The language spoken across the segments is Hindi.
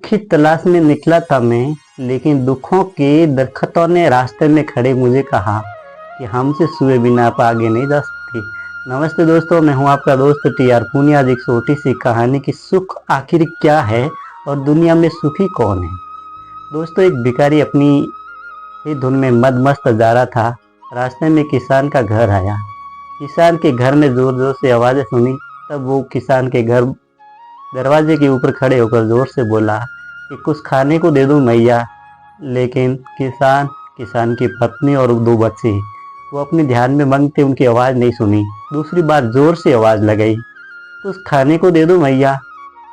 की तलाश में निकला था मैं, लेकिन दुखों के दरख्तों ने रास्ते में खड़े मुझे कहा कि हमसे छुए बिना आप आगे नहीं जा सकती। नमस्ते दोस्तों, मैं हूं आपका दोस्त टीआर पूनिया। आज एक छोटी सी कहानी कि सुख आखिर क्या है और दुनिया में सुखी कौन है। दोस्तों, एक भिखारी अपनी ही धुन में मद मस्त जा रहा था। रास्ते में किसान का घर आया। किसान के घर में जोर जोर से आवाजें सुनी। तब वो किसान के घर दरवाजे के ऊपर खड़े होकर जोर से बोला कि कुछ खाने को दे दो मैया। लेकिन किसान की पत्नी और 2 बच्चे वो अपने ध्यान में मग्न थे, उनकी आवाज़ नहीं सुनी। दूसरी बार जोर से आवाज़ लगाई, कुछ खाने को दे दो मैया।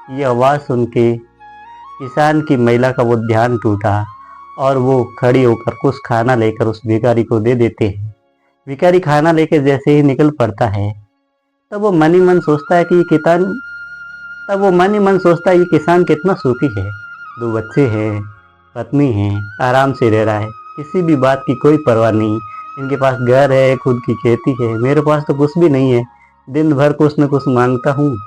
ये आवाज़ सुन के किसान की महिला का वो ध्यान टूटा और वो खड़ी होकर कुछ खाना लेकर उस भिखारी को दे देते हैं। भिखारी खाना लेकर जैसे ही निकल पड़ता है, तब वो मन ही मन सोचता है कि ये किसान कितना सुखी है। 2 बच्चे हैं, पत्नी है, आराम से रह रहा है, किसी भी बात की कोई परवाह नहीं। इनके पास घर है, खुद की खेती है। मेरे पास तो कुछ भी नहीं है। दिन भर कुछ न कुछ मांगता हूँ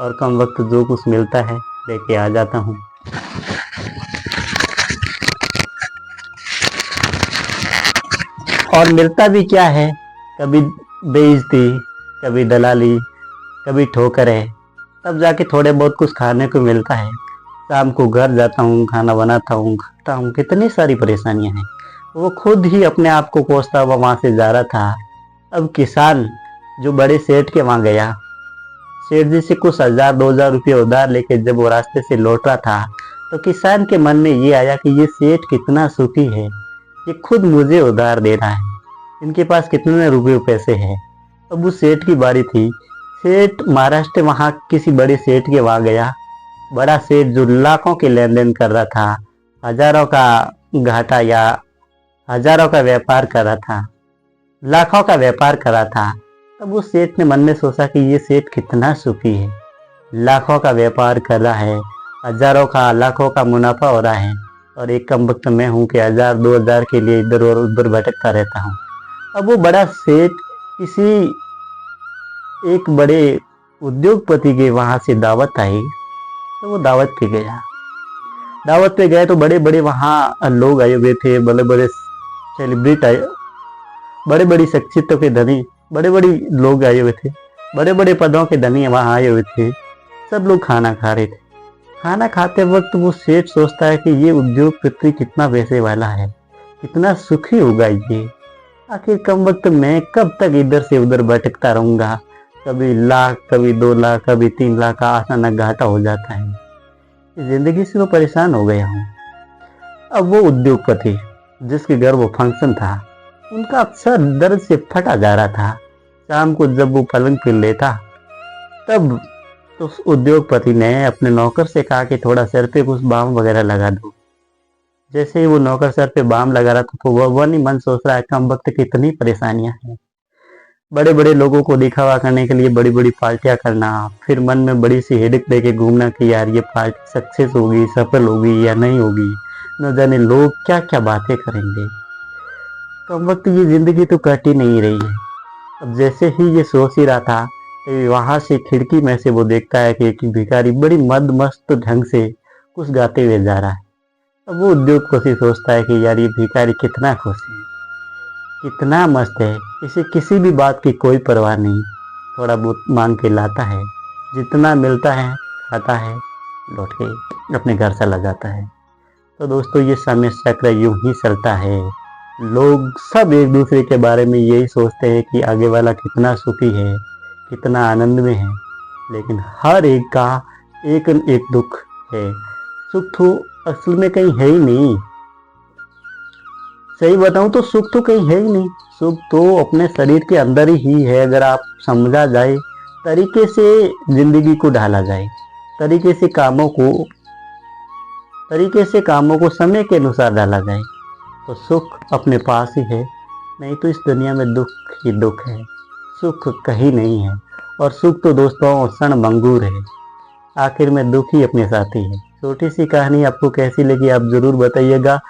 और कम वक्त जो कुछ मिलता है लेके आ जाता हूँ। और मिलता भी क्या है, कभी बेइज्जती, कभी दलाली, कभी ठोकर है। तब जाके थोड़े बहुत कुछ खाने को मिलता है। शाम को घर जाता हूँ, खाना बनाता हूँ, खाता हूँ। कितनी सारी परेशानियां हैं। वो खुद ही अपने आप को कोसता हुआ वहां से जा रहा था। अब किसान जो बड़े सेठ के वहां गया, सेठ जी से कुछ 1000-2000 रुपये उधार लेके जब वो रास्ते से लौट रहा था, तो किसान के मन में ये आया कि ये सेठ कितना सुखी है, ये खुद मुझे उधार दे रहा है, इनके पास कितने रुपये पैसे हैं। अब उस सेठ की बारी थी। सेठ महाराष्ट्र वहाँ किसी बड़े सेठ के वहाँ गया। बड़ा सेठ जो लाखों के लेन देन कर रहा था, हजारों का घाटा या हजारों का व्यापार कर रहा था, लाखों का व्यापार कर रहा था। तब उस सेठ ने मन में सोचा कि ये सेठ कितना सुखी है, लाखों का व्यापार कर रहा है, हजारों का लाखों का मुनाफा हो रहा है, और एक कम वक्त में हूँ कि 1000-2000 के लिए इधर और उधर भटकता रहता हूँ। अब वो बड़ा सेठ किसी एक बड़े उद्योगपति के वहां से दावत आई, तो वो दावत पे गया। दावत पे गए तो बड़े बड़े वहाँ लोग आए हुए थे, बड़े बड़े सेलिब्रिटी आए, बड़े बड़ी शख्सियतों के धनी, बड़े बड़े लोग आए हुए थे, बड़े बड़े पदों के धनी वहाँ आए हुए थे। सब लोग खाना खा रहे थे। खाना खाते वक्त वो सेठ सोचता है कि ये उद्योगपति कितना पैसे वाला है, कितना सुखी होगा ये। आखिर कम वक्त में कब तक इधर से उधर भटकता रहूंगा, कभी लाख, कभी 2 लाख, कभी 3 लाख का आसाना घाटा हो जाता है। जिंदगी से वो परेशान हो गया हूँ। अब वो उद्योगपति जिसके घर वो फंक्शन था, उनका अक्सर दर्द से फटा जा रहा था। शाम को जब वो पलंग पर लेता, तब तो उस उद्योगपति ने अपने नौकर से कहा कि थोड़ा सिर पे कुछ बाम वगैरह लगा दो। जैसे ही वो नौकर सर पे बाम लगा रहा था, तो वह नहीं मन सोच रहा है कम वक्त कितनी परेशानियां हैं। बड़े बड़े लोगों को दिखावा करने के लिए बड़ी बड़ी पार्टियां करना, फिर मन में बड़ी सी हेडेक लेके घूमना कि यार ये पार्टी सक्सेस होगी, सफल होगी या नहीं होगी, न जाने लोग क्या क्या बातें करेंगे। कम वक्त ये जिंदगी तो कट ही नहीं रही है। अब जैसे ही ये सोच ही रहा था, तो वहां से खिड़की में से वो देखता है कि एक भिखारी बड़ी मद मस्त ढंग से कुछ गाते हुए जा रहा है। अब वो उद्योगपति सोचता है कि यार ये भिखारी कितना खुश है, कितना मस्त है, इसे किसी भी बात की कोई परवाह नहीं। थोड़ा बहुत मांग के लाता है, जितना मिलता है खाता है, लौट के अपने घर चला जाता है। तो दोस्तों, ये समय चक्र यूं ही चलता है। लोग सब एक दूसरे के बारे में यही सोचते हैं कि आगे वाला कितना सुखी है, कितना आनंद में है, लेकिन हर एक का एक न एक दुख है। सुख तो असल में कहीं है ही नहीं। सही बताऊं तो सुख तो कहीं है ही नहीं। सुख तो अपने शरीर के अंदर ही है। अगर आप समझा जाए, तरीके से जिंदगी को ढाला जाए, तरीके से कामों को समय के अनुसार डाला जाए, तो सुख अपने पास ही है। नहीं तो इस दुनिया में दुख ही दुख है, सुख कहीं नहीं है। और सुख तो दोस्तों क्षण भंगुर है, आखिर में दुख ही अपने साथी है। छोटी सी कहानी आपको कैसी लगी आप जरूर बताइएगा।